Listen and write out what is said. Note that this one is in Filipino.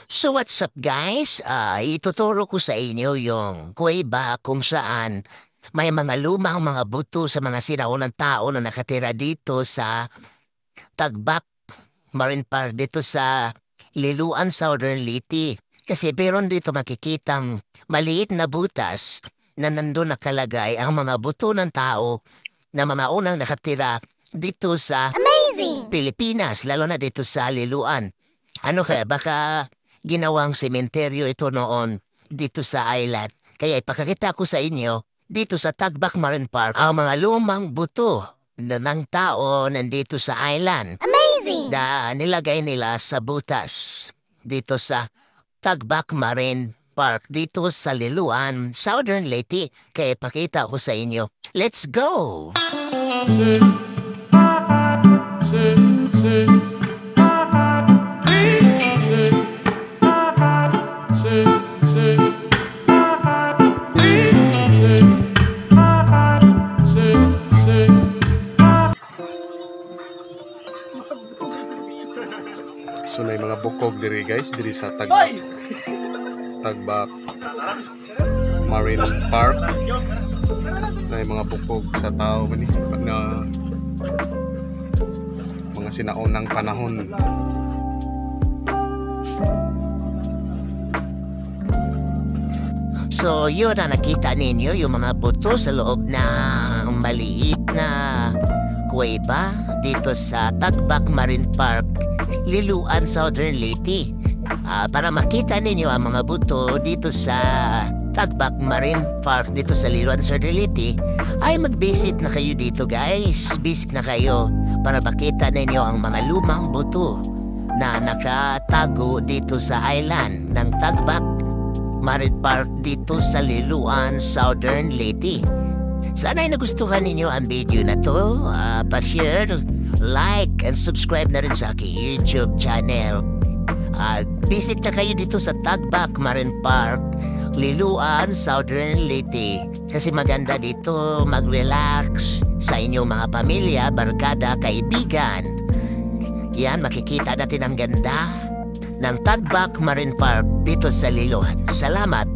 So what's up guys? Ituturo ko sa inyo yung kuweba kung saan may mga lumang mga buto sa mga sinaunang tao na nakatira dito sa Tagbak Marine Park dito sa Liloan, Southern Leyte. Kasi meron dito makikitang maliit na butas na nandun nakalagay ang mga buto ng tao na mga unang nakatira dito sa Pilipinas, lalo na dito sa Liloan. Ano kaya, baka ginawang sementeryo ito noon dito sa island. Kaya ipakakita ko sa inyo dito sa Tagbak Marine Park ang mga lumang buto na ng tao nandito sa island na nilagay nila sa butas dito sa Tagbak Marine Park dito sa Liloan, Southern Leyte. Kaya ipakita ko sa inyo. Let's go! So na mga bukog diri guys, diri sa Tagbak Marine Park. Na mga bukog sa tao man na mga sinaunang panahon. So yun na nakita ninyo yung mga buto sa loob ng maliit na kuweba dito sa Tagbak Marine Park, Liloan, Southern Leyte. Para makita ninyo ang mga buto dito sa Tagbak Marine Park dito sa Liloan, Southern Leyte, ay mag-visit na kayo dito guys. Visit na kayo para makita ninyo ang mga lumang buto na nakatago dito sa island ng Tagbak Marine Park dito sa Liloan, Southern Leyte. Sana ay nagustuhan ninyo ang video na to. Pa-share, like, and subscribe na rin sa aking YouTube channel. Visit na kayo dito sa Tagbak Marine Park, Liloan, Southern Leyte. Kasi maganda dito mag-relax sa inyong mga pamilya, barkada, kaibigan. Yan, makikita natin ang ganda ng Tagbak Marine Park dito sa Liloan. Salamat!